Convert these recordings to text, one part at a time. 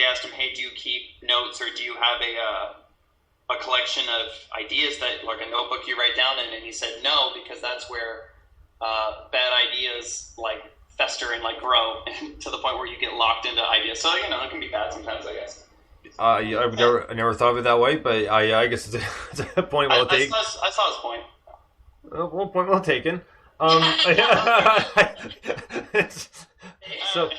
they asked him, "Hey, do you keep notes, or do you have a collection of ideas that, like a notebook you write down in?" And he said, "No, because that's where bad ideas like fester and like grow to the point where you get locked into ideas." So it can be bad sometimes, I guess. Yeah, I never thought of it that way, but I guess it's a point well taken. I saw his point. Well, point well taken. So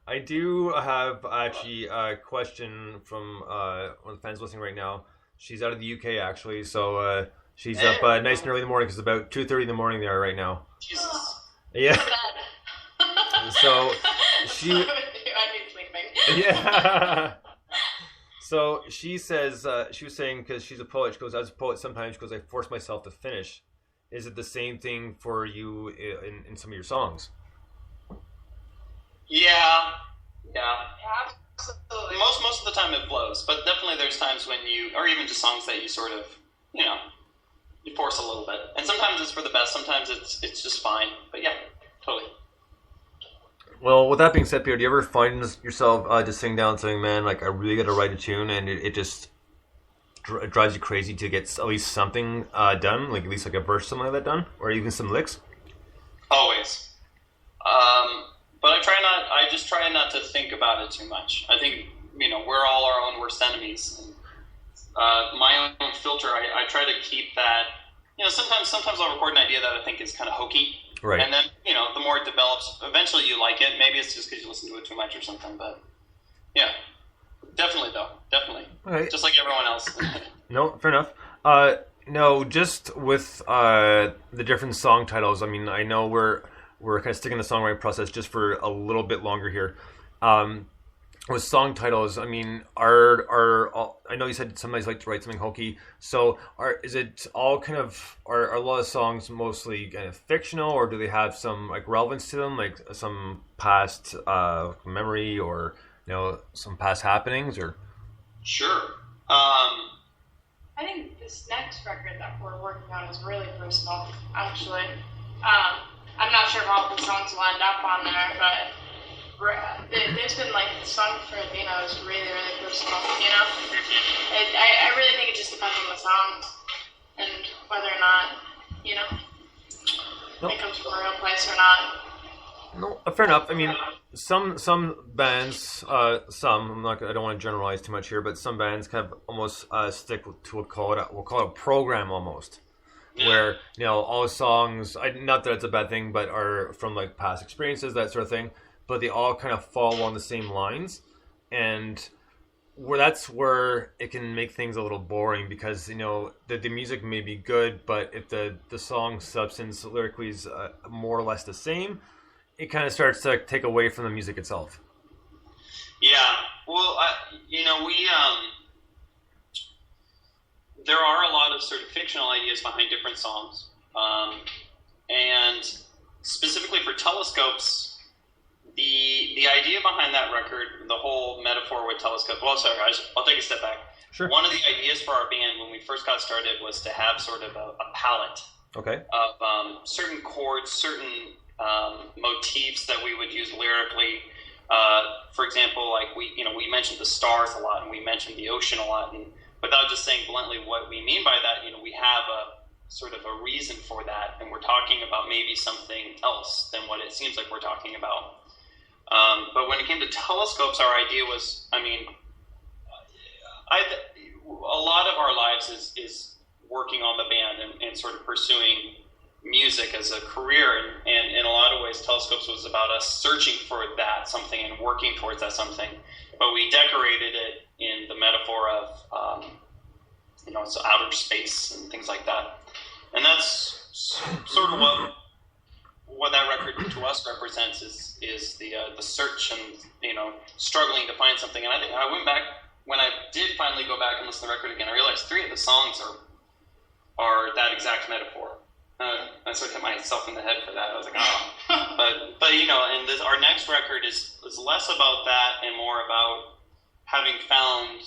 I do have actually a question from one of the fans listening right now. She's out of the UK actually, so she's up nice and early in the morning because it's about 2:30 in the morning there right now. Jesus. Yeah. So she. I'd be sleeping. Yeah. So she says she was saying, because she's a poet, she goes, as a poet sometimes, because I force myself to finish. Is it the same thing for you in some of your songs? Yeah. Absolutely. Most of the time it flows, but definitely there's times when or even just songs that you sort of, you force a little bit. And sometimes it's for the best, sometimes it's just fine. But yeah, totally. Well, with that being said, Peter, do you ever find yourself just sitting down and saying, man, like, I really got to write a tune, and it just drives you crazy to get at least something done, like at least like a verse, something like that done, or even some licks? Always. But I just try not to think about it too much. I think, we're all our own worst enemies. And, my own filter, I try to keep that, sometimes I'll record an idea that I think is kind of hokey. Right. And then, the more it develops, eventually you like it. Maybe it's just because you listen to it too much or something, but yeah. Definitely, though. Definitely. Right. Just like everyone else. No, fair enough. No, just with the different song titles, I mean, I know we're kind of sticking to the songwriting process just for a little bit longer here. With song titles, I mean, I know you said somebody's like to write something hokey. So, is it all kind of are a lot of songs mostly kind of fictional, or do they have some like relevance to them, like some past memory, or some past happenings, or? Sure. I think this next record that we're working on is really personal, actually. I'm not sure if all the songs will end up on there, but there's been like the song for Athena is really, really personal, I really think it just depends on the song and whether or not, it comes from a real place or not. No, fair enough. I mean, some bands, I don't want to generalize too much here, but some bands kind of almost stick to we'll call it a program almost, where all songs, not that it's a bad thing, but are from like past experiences, that sort of thing. But they all kind of fall along the same lines, and that's where it can make things a little boring because the music may be good, but if the song substance lyrically is more or less the same, it kind of starts to take away from the music itself. Yeah, well, there are a lot of sort of fictional ideas behind different songs, and specifically for Telescopes. The idea behind that record, the whole metaphor with telescope. Well, sorry, I'll take a step back. Sure. One of the ideas for our band when we first got started was to have sort of a palette of certain chords, certain motifs that we would use lyrically. For example, like we mentioned the stars a lot, and we mentioned the ocean a lot, and without just saying bluntly what we mean by that, we have a sort of a reason for that, and we're talking about maybe something else than what it seems like we're talking about. But when it came to Telescopes, our idea was, a lot of our lives is working on the band and sort of pursuing music as a career. And in a lot of ways, Telescopes was about us searching for that something and working towards that something. But we decorated it in the metaphor of, it's outer space and things like that. And that's sort of what that record to us represents is the search and struggling to find something. And I think I went back when I did finally go back and listen to the record again. I realized 3 of the songs are that exact metaphor. I sort of hit myself in the head for that. I was like, oh, but and our next record is less about that and more about having found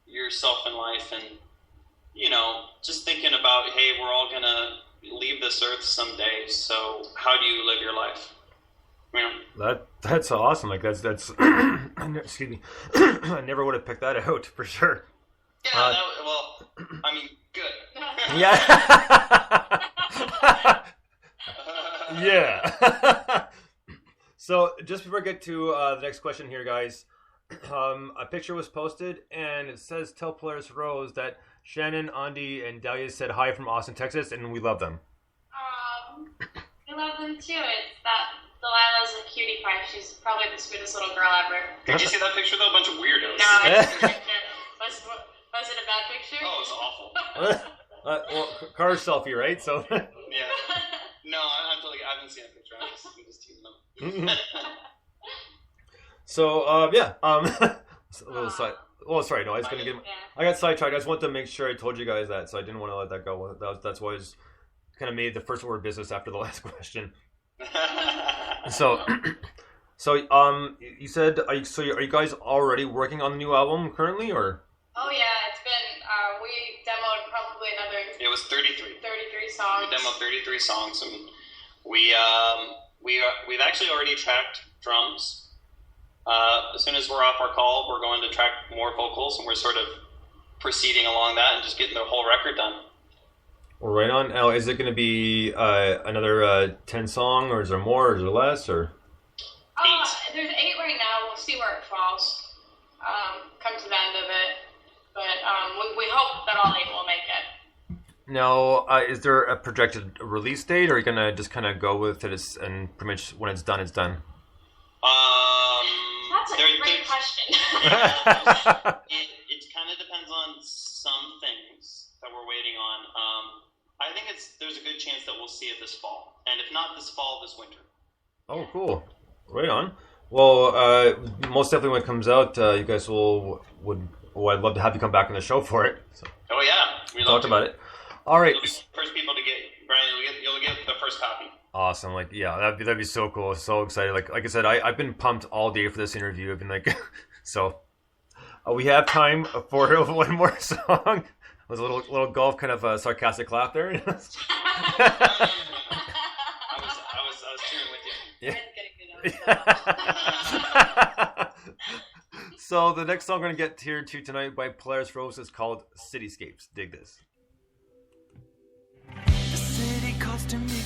yourself in life and just thinking about, hey, we're all gonna leave this earth someday, so how do you live your life? Yeah. That's awesome. Like that's excuse me. I never would have picked that out for sure. Yeah. I mean, good. Yeah. Yeah. So just before I get to the next question here, guys, a picture was posted and it says, "Tell Polaris Rose that Shannon, Andy, and Dahlia said hi from Austin, Texas, and we love them." We love them too. It's that Delilah's a cutie pie. She's probably the sweetest little girl ever. Did you see that picture though? A bunch of weirdos. No, I didn't see the picture. Was it a bad picture? Oh, it was awful. Well, car selfie, right? So. Yeah. No, I haven't seen a picture. I'm just teasing them. So, a little side. Oh, sorry. No, I was gonna get. I got sidetracked. I just wanted to make sure I told you guys that, so I didn't want to let that go. That's why I was kind of made the first order of business after the last question. So, you said, are you guys already working on the new album currently, or? Oh yeah, it's been. We demoed probably another. It was 33. 33 songs. We demoed 33 songs, and we've actually already tracked drums. As soon as we're off our call, we're going to track more vocals, and we're sort of proceeding along that and just getting the whole record done. Well, right on. Now, is it going to be another 10 song, or is there more, or is there less, or? 8. There's 8 right now. We'll see where it falls. Come to the end of it, but we hope that all 8 will make it. Now, is there a projected release date, or are you going to just kind of go with it and pretty much when it's done, it's done? That's a great question. It kind of depends on some things that we're waiting on. I think there's a good chance that we'll see it this fall, and if not this fall, this winter. Oh, cool! Right on. Well, most definitely when it comes out, you guys I'd love to have you come back on the show for it. So. Oh yeah, we talked about it. All right. You'll be the first people to get, Brian. You'll get the first copy. Awesome. Like, yeah, that'd be so cool. So excited. Like I said, I've been pumped all day for this interview. I've been like, so we have time for one more song. It was a little golf kind of sarcastic laugh there. I was cheering with you. Yeah. So the next song we're gonna get here to tonight by Polaris Rose is called Cityscapes. Dig this. The city calls to me.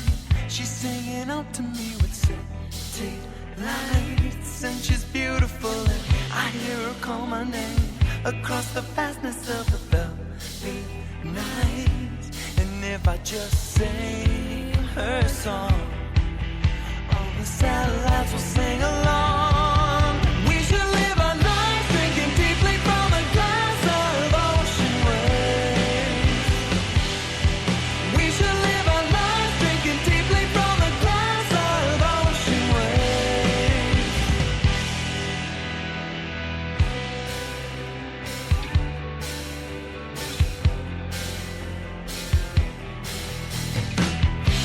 She's singing out to me with city lights, and she's beautiful, and I hear her call my name across the vastness of the velvet night. And if I just sing her song, all the satellites will sing along. We should live our lives drinking deeply from a glass of ocean waves. We should live our lives drinking deeply from a glass of ocean waves.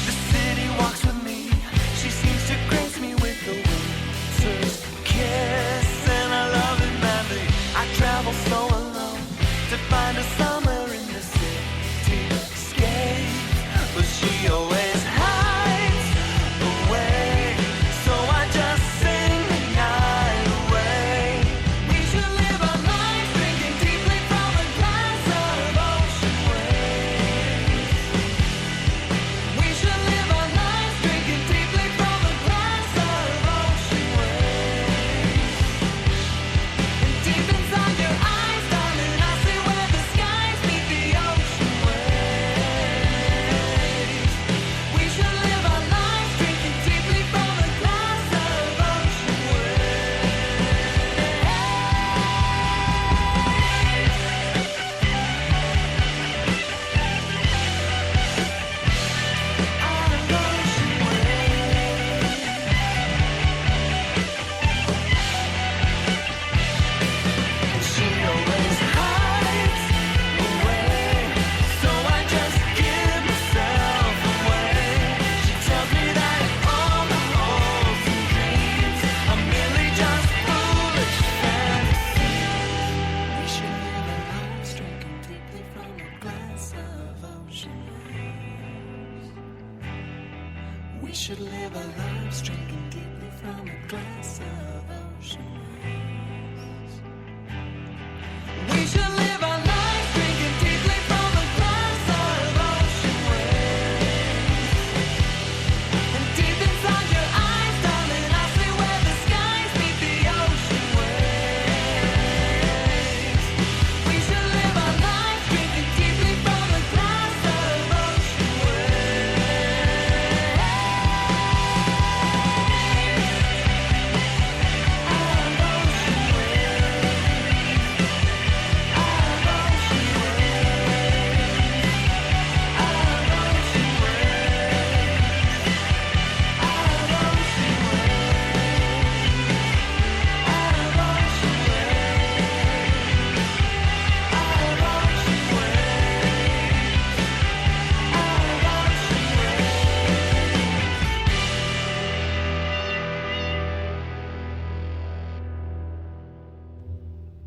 The city walks with me. She seems to grace me with the winter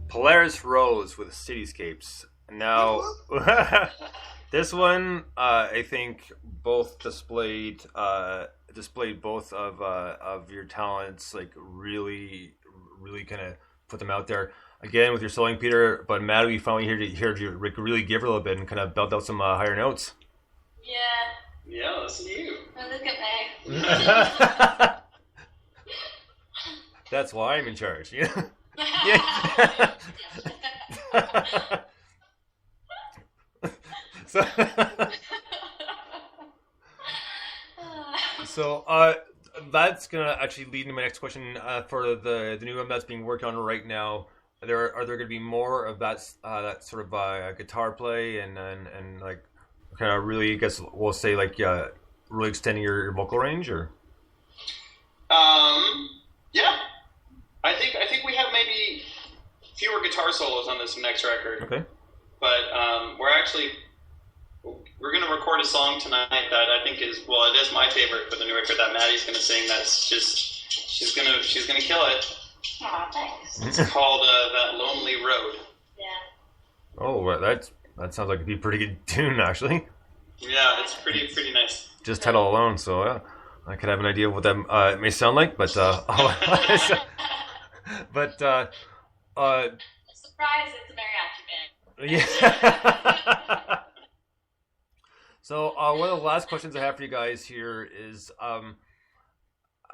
Polaris Rose with Cityscapes. Now, this one, I think, both displayed both of your talents, like really kind of put them out there. Again, with your soloing, Peter, but Matt, we finally heard you really give her a little bit and kind of belt out some higher notes. Yeah. Yeah, listen to you. Oh, look at me. That's why I'm in charge. Yeah. So that's gonna actually lead into my next question for the new album that's being worked on right now. Are there going to be more of that sort of guitar play and like kind of really, I guess we'll say, like really extending your vocal range, or? Yeah, I think we have maybe fewer guitar solos on this next record. Okay. But we're going to record a song tonight that I think is, well, it is my favorite for the new record that Maddie's going to sing. That's just, she's going to kill it. Aw, thanks. It's called That Lonely Road. Yeah. Oh, well, that sounds like it'd be a pretty good tune, actually. Yeah, it's pretty nice. Just title alone, so I could have an idea of what that may sound like, but but Surprise! It's a mariachi band. yeah. So one of the last questions I have for you guys here is,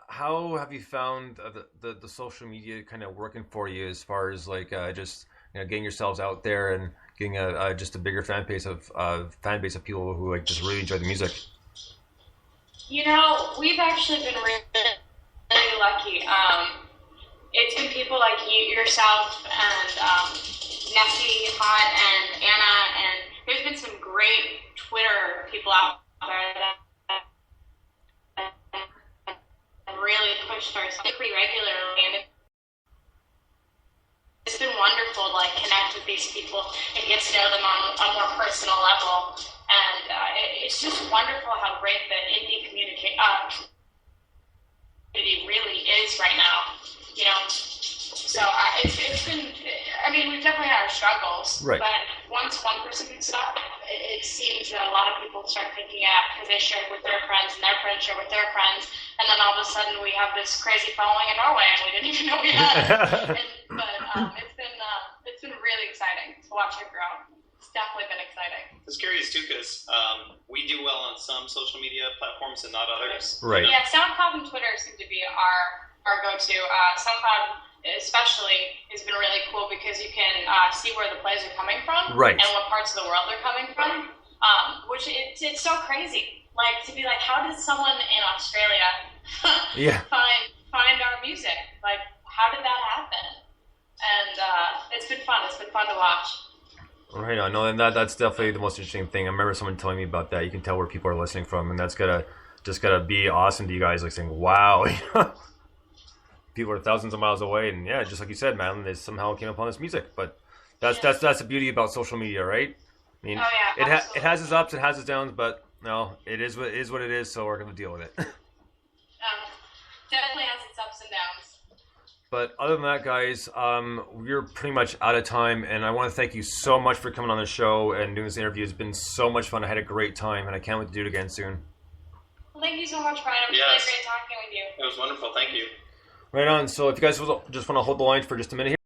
how have you found the social media kind of working for you as far as like just getting yourselves out there and getting just a bigger fan base of people who like just really enjoy the music? We've actually been really lucky. It's been people like yourself, and Nessie, Hot, and Anna, and there's been some great Twitter people out there that really pushed our stuff pretty regularly, and it's been wonderful to like connect with these people and get to know them on a more personal level. And it's just wonderful how great the indie community really is right now, So it's been, we've definitely had our struggles, right. But once one person picks it up, it seems that a lot of people start picking it up because they share it with their friends, and their friends share with their friends, and then all of a sudden we have this crazy following in Norway, and we didn't even know we had it. It's been really exciting to watch it grow. It's definitely been exciting. It's curious too, because we do well on some social media platforms and not others. Right. Yeah, SoundCloud and Twitter seem to be our go-to. SoundCloud especially has been really cool because you can see where the plays are coming from, right, and what parts of the world they're coming from, which it's so crazy. Like, to be like, how did someone in Australia find our music? Like, how did that happen? And it's been fun. It's been fun to watch. Right on. No, and that's definitely the most interesting thing. I remember someone telling me about that. You can tell where people are listening from, and that's gotta be awesome to you guys. Like saying, "Wow, people are thousands of miles away," and yeah, just like you said, man, they somehow came upon this music. But that's the beauty about social media, right? I mean, it has its ups, it has its downs, but no, it is what it is. So we're gonna deal with it. Definitely has its ups and downs. But other than that, guys, we're pretty much out of time, and I want to thank you so much for coming on the show and doing this interview. It's been so much fun. I had a great time, and I can't wait to do it again soon. Well, thank you so much, Brian. It was really great talking with you. It was wonderful. Thank you. Right on. So if you guys just want to hold the line for just a minute here.